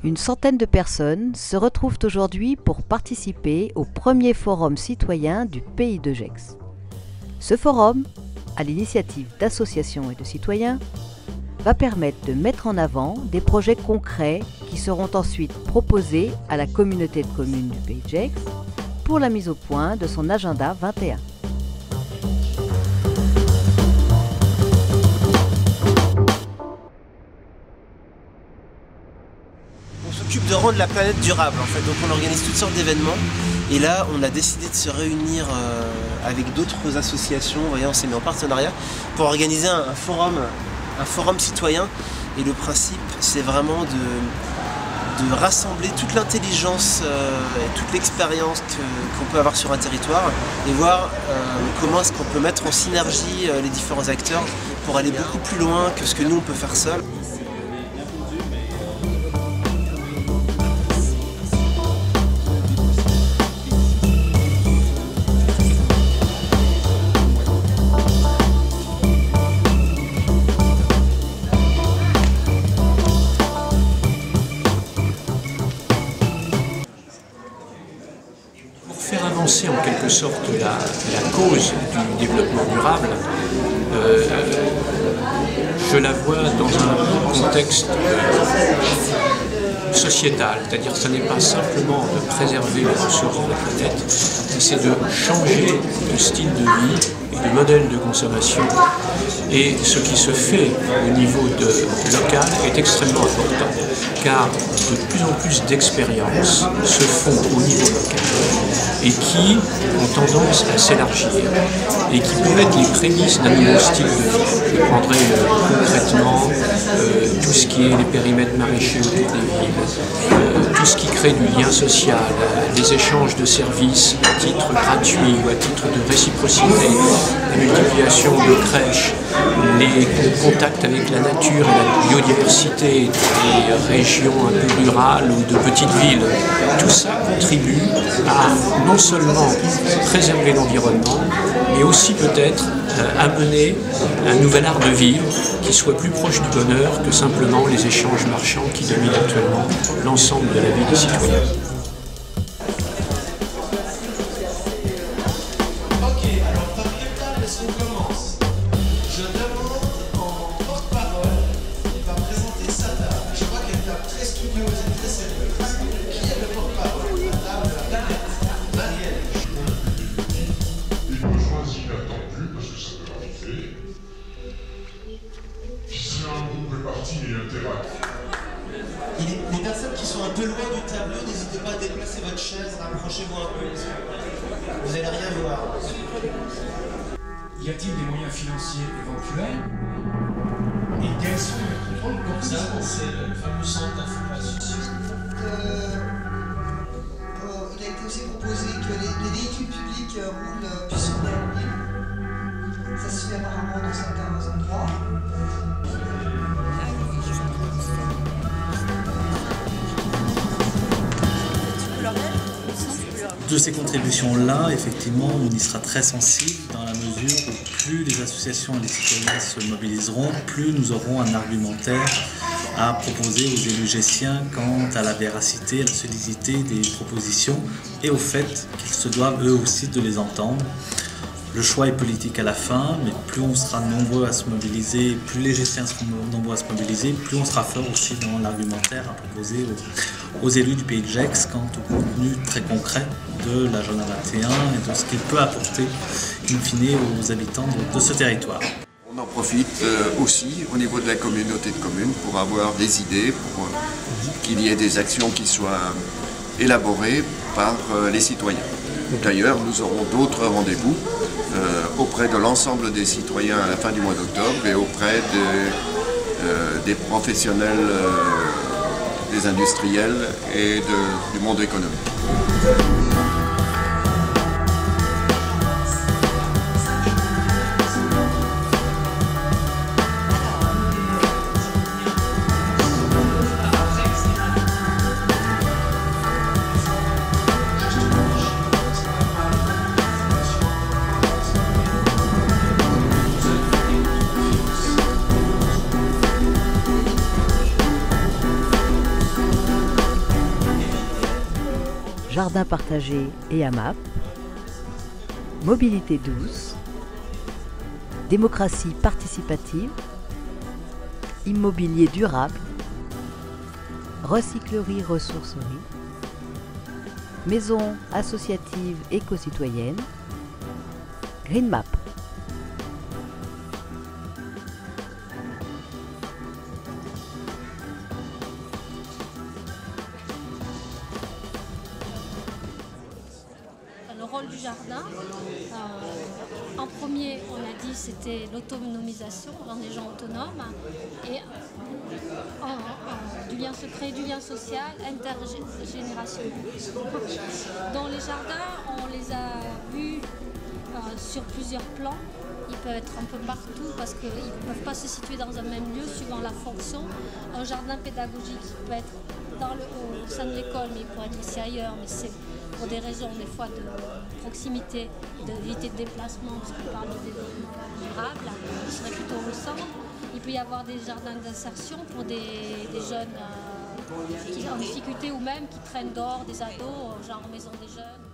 Une centaine de personnes se retrouvent aujourd'hui pour participer au premier forum citoyen du pays de Gex. Ce forum, à l'initiative d'associations et de citoyens, va permettre de mettre en avant des projets concrets qui seront ensuite proposés à la communauté de communes du pays de Gex pour la mise au point de son agenda 21. On s'occupe de rendre la planète durable en fait, donc on organise toutes sortes d'événements et là on a décidé de se réunir avec d'autres associations, vous voyez, on s'est mis en partenariat pour organiser un forum citoyen et le principe c'est vraiment de rassembler toute l'intelligence et toute l'expérience qu'on peut avoir sur un territoire et voir comment est-ce qu'on peut mettre en synergie les différents acteurs pour aller beaucoup plus loin que ce que nous on peut faire seul. Faire avancer en quelque sorte la cause du développement durable, je la vois dans un contexte sociétal, c'est-à-dire que ce n'est pas simplement de préserver les ressources de la planète, mais c'est de changer de style de vie et de modèle de consommation. Et ce qui se fait au niveau local est extrêmement important, car de plus en plus d'expériences se font au niveau local et qui ont tendance à s'élargir et qui peuvent être les prémices d'un nouveau style de vie. Je prendrai concrètement tout ce qui est les périmètres maraîchers autour des villes, tout ce qui crée du lien social, les échanges de services à titre gratuit ou à titre de réciprocité, la multiplication de crèches, les contacts avec la nature et la biodiversité des régions un peu rurales ou de petites villes. Tout ça contribue à non seulement préserver l'environnement, mais aussi peut-être amener un nouvel art de vivre qui soit plus proche du bonheur que simplement les échanges marchands qui dominent actuellement l'ensemble de la vie des citoyens. Les personnes qui sont un peu loin du tableau, n'hésitez pas à déplacer votre chaise, rapprochez-vous un peu. Vous n'allez rien voir. Y a-t-il des moyens financiers éventuels? Et quels sont les contrôles comme ça? C'est le fameux centre d'information. Il a été aussi proposé que les véhicules publics roulent plus sur des roues. Ça se fait apparemment dans certains endroits. De ces contributions-là, effectivement, on y sera très sensible dans la mesure où plus les associations et les citoyens se mobiliseront, plus nous aurons un argumentaire à proposer aux élus gessiens quant à la véracité, à la solidité des propositions et au fait qu'ils se doivent eux aussi de les entendre. Le choix est politique à la fin, mais plus on sera nombreux à se mobiliser, plus les gessiens seront nombreux à se mobiliser, plus on sera fort aussi dans l'argumentaire à proposer aux élus du pays de Gex quant au contenu très concret de l'agenda 21 et de ce qu'il peut apporter in fine aux habitants de ce territoire. On en profite aussi au niveau de la communauté de communes pour avoir des idées, pour qu'il y ait des actions qui soient élaborées par les citoyens. D'ailleurs, nous aurons d'autres rendez-vous auprès de l'ensemble des citoyens à la fin du mois d'octobre et auprès des professionnels, des industriels et du monde économique. jardin partagé et AMAP, mobilité douce, démocratie participative, immobilier durable, recyclerie-ressourcerie, maison associative éco-citoyenne, GreenMap. Le rôle du jardin, en premier, on a dit, c'était l'autonomisation, rendre les gens autonomes, et se créer du lien social intergénérationnel. Dans les jardins, on les a vus sur plusieurs plans. Ils peuvent être un peu partout parce qu'ils ne peuvent pas se situer dans un même lieu suivant la fonction. Un jardin pédagogique peut être au sein de l'école, mais il pourrait être aussi ailleurs, mais c'est pour des raisons des fois de proximité, d'éviter de déplacement, parce qu'on parle de développement durable, qui serait plutôt au centre. Il peut y avoir des jardins d'insertion pour des jeunes qui sont en difficulté ou même qui traînent dehors, des ados, genre maison des jeunes.